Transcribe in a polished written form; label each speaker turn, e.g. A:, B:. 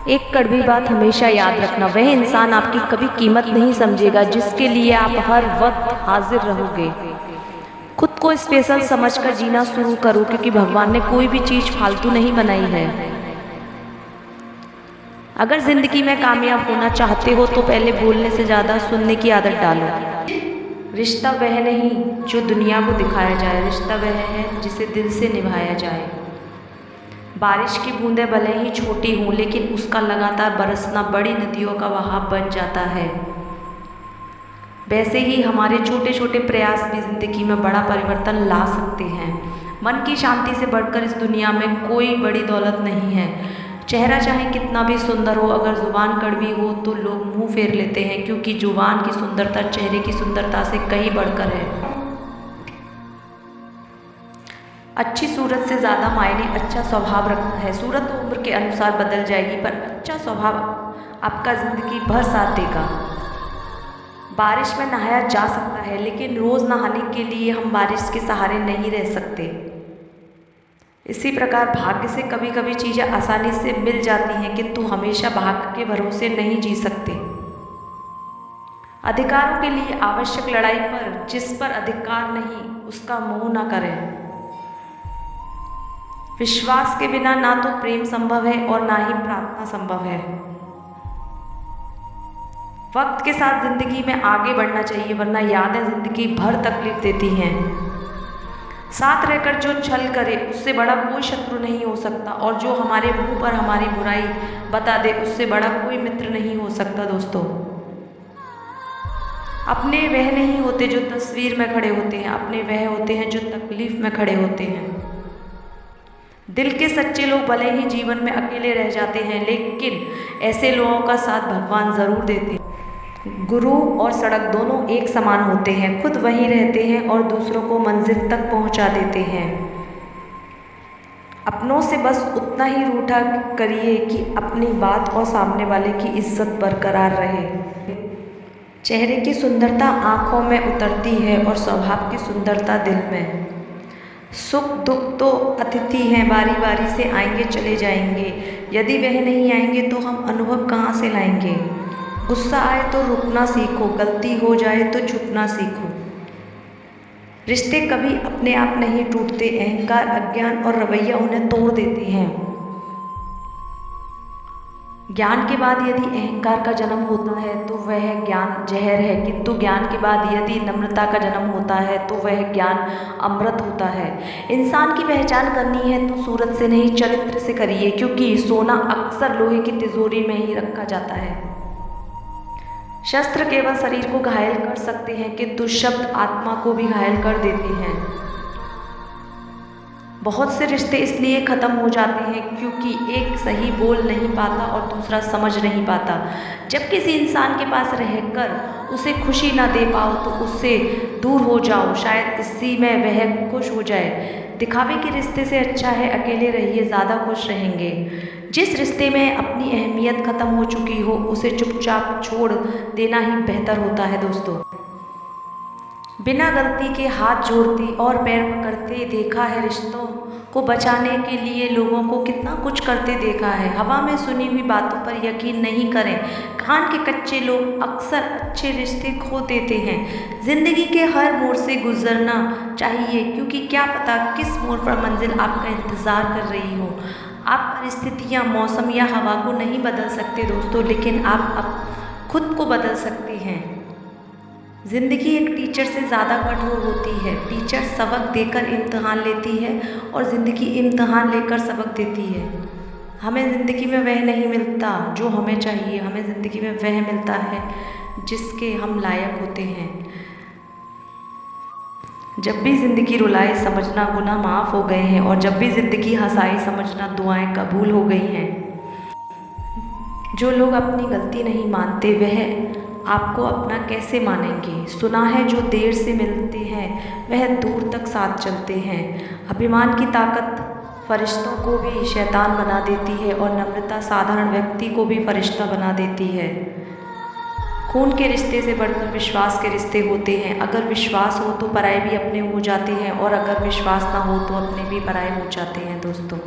A: एक कड़वी बात हमेशा याद रखना, वह इंसान आपकी कभी कीमत नहीं समझेगा जिसके लिए आप हर वक्त हाजिर रहोगे। खुद को स्पेशल समझकर जीना शुरू करो, क्योंकि भगवान ने कोई भी चीज़ फालतू नहीं बनाई है। अगर जिंदगी में कामयाब होना चाहते हो तो पहले बोलने से ज़्यादा सुनने की आदत डालो। रिश्ता वह नहीं जो दुनिया को दिखाया जाए, रिश्ता वह है जिसे दिल से निभाया जाए। बारिश की बूंदें भले ही छोटी हों, लेकिन उसका लगातार बरसना बड़ी नदियों का बहाव बन जाता है। वैसे ही हमारे छोटे छोटे प्रयास भी जिंदगी में बड़ा परिवर्तन ला सकते हैं। मन की शांति से बढ़कर इस दुनिया में कोई बड़ी दौलत नहीं है। चेहरा चाहे कितना भी सुंदर हो, अगर जुबान कड़वी हो तो लोग मुंह फेर लेते हैं, क्योंकि जुबान की सुंदरता चेहरे की सुंदरता से कहीं बढ़कर है। अच्छी सूरत से ज़्यादा मायने अच्छा स्वभाव रखता है। सूरत तो उम्र के अनुसार बदल जाएगी, पर अच्छा स्वभाव आपका ज़िंदगी भर साथ देगा। बारिश में नहाया जा सकता है, लेकिन रोज़ नहाने के लिए हम बारिश के सहारे नहीं रह सकते। इसी प्रकार भाग्य से कभी कभी चीज़ें आसानी से मिल जाती हैं, किंतु हमेशा भाग्य के भरोसे नहीं जी सकते। अधिकारों के लिए आवश्यक लड़ाई पर जिस पर अधिकार नहीं उसका मोह न करें। विश्वास के बिना ना तो प्रेम संभव है और ना ही प्रार्थना संभव है। वक्त के साथ जिंदगी में आगे बढ़ना चाहिए, वरना यादें जिंदगी भर तकलीफ देती हैं। साथ रहकर जो छल करे उससे बड़ा कोई शत्रु नहीं हो सकता, और जो हमारे मुंह पर हमारी बुराई बता दे उससे बड़ा कोई मित्र नहीं हो सकता। दोस्तों, अपने वह नहीं होते जो तस्वीर में खड़े होते हैं, अपने वह होते हैं जो तकलीफ में खड़े होते हैं। दिल के सच्चे लोग भले ही जीवन में अकेले रह जाते हैं, लेकिन ऐसे लोगों का साथ भगवान ज़रूर देते हैं। गुरु और सड़क दोनों एक समान होते हैं, खुद वहीं रहते हैं और दूसरों को मंजिल तक पहुंचा देते हैं। अपनों से बस उतना ही रूठा करिए कि अपनी बात और सामने वाले की इज्जत बरकरार रहे। चेहरे की सुंदरता आँखों में उतरती है और स्वभाव की सुंदरता दिल में। सुख दुख तो अतिथि हैं, बारी बारी से आएंगे चले जाएंगे। यदि वह नहीं आएंगे तो हम अनुभव कहाँ से लाएंगे। गुस्सा आए तो रुकना सीखो, गलती हो जाए तो झुकना सीखो। रिश्ते कभी अपने आप नहीं टूटते, अहंकार, अज्ञान और रवैया उन्हें तोड़ देते हैं। ज्ञान के बाद यदि अहंकार का जन्म होता है तो वह ज्ञान जहर है, किंतु ज्ञान के बाद यदि नम्रता का जन्म होता है तो वह ज्ञान अमृत होता है। इंसान की पहचान करनी है तो सूरत से नहीं चरित्र से करिए, क्योंकि सोना अक्सर लोहे की तिजोरी में ही रखा जाता है। शस्त्र केवल शरीर को घायल कर सकते हैं, किंतु शब्द आत्मा को भी घायल कर देते हैं। बहुत से रिश्ते इसलिए ख़त्म हो जाते हैं क्योंकि एक सही बोल नहीं पाता और दूसरा समझ नहीं पाता। जब किसी इंसान के पास रहकर उसे खुशी ना दे पाओ तो उससे दूर हो जाओ, शायद इसी में वह खुश हो जाए। दिखावे के रिश्ते से अच्छा है अकेले रहिए, ज़्यादा खुश रहेंगे। जिस रिश्ते में अपनी अहमियत ख़त्म हो चुकी हो उसे चुपचाप छोड़ देना ही बेहतर होता है। दोस्तों, बिना गलती के हाथ जोड़ते और पैर पकड़ते देखा है, रिश्तों को बचाने के लिए लोगों को कितना कुछ करते देखा है। हवा में सुनी हुई बातों पर यकीन नहीं करें, कान के कच्चे लोग अक्सर अच्छे रिश्ते खो देते हैं। ज़िंदगी के हर मोड़ से गुजरना चाहिए, क्योंकि क्या पता किस मोड़ पर मंजिल आपका इंतज़ार कर रही हो। आप परिस्थितियाँ, मौसम या हवा को नहीं बदल सकते दोस्तों, लेकिन आप खुद को बदल सकते हैं। ज़िंदगी एक टीचर से ज़्यादा कठोर होती है। टीचर सबक देकर इम्तहान लेती है और ज़िंदगी इम्तहान लेकर सबक देती है। हमें ज़िंदगी में वह नहीं मिलता जो हमें चाहिए, हमें ज़िंदगी में वह मिलता है जिसके हम लायक होते हैं। जब भी ज़िंदगी रुलाए समझना गुनाह माफ़ हो गए हैं, और जब भी ज़िंदगी हंसाए समझना दुआएं कबूल हो गई हैं। जो लोग अपनी गलती नहीं मानते वह आपको अपना कैसे मानेंगे। सुना है जो देर से मिलते हैं वह दूर तक साथ चलते हैं। अभिमान की ताकत फरिश्तों को भी शैतान बना देती है, और नम्रता साधारण व्यक्ति को भी फरिश्ता बना देती है। खून के रिश्ते से बढ़कर विश्वास के रिश्ते होते हैं। अगर विश्वास हो तो पराये भी अपने हो जाते हैं, और अगर विश्वास ना हो तो अपने भी पराये हो जाते हैं। दोस्तों,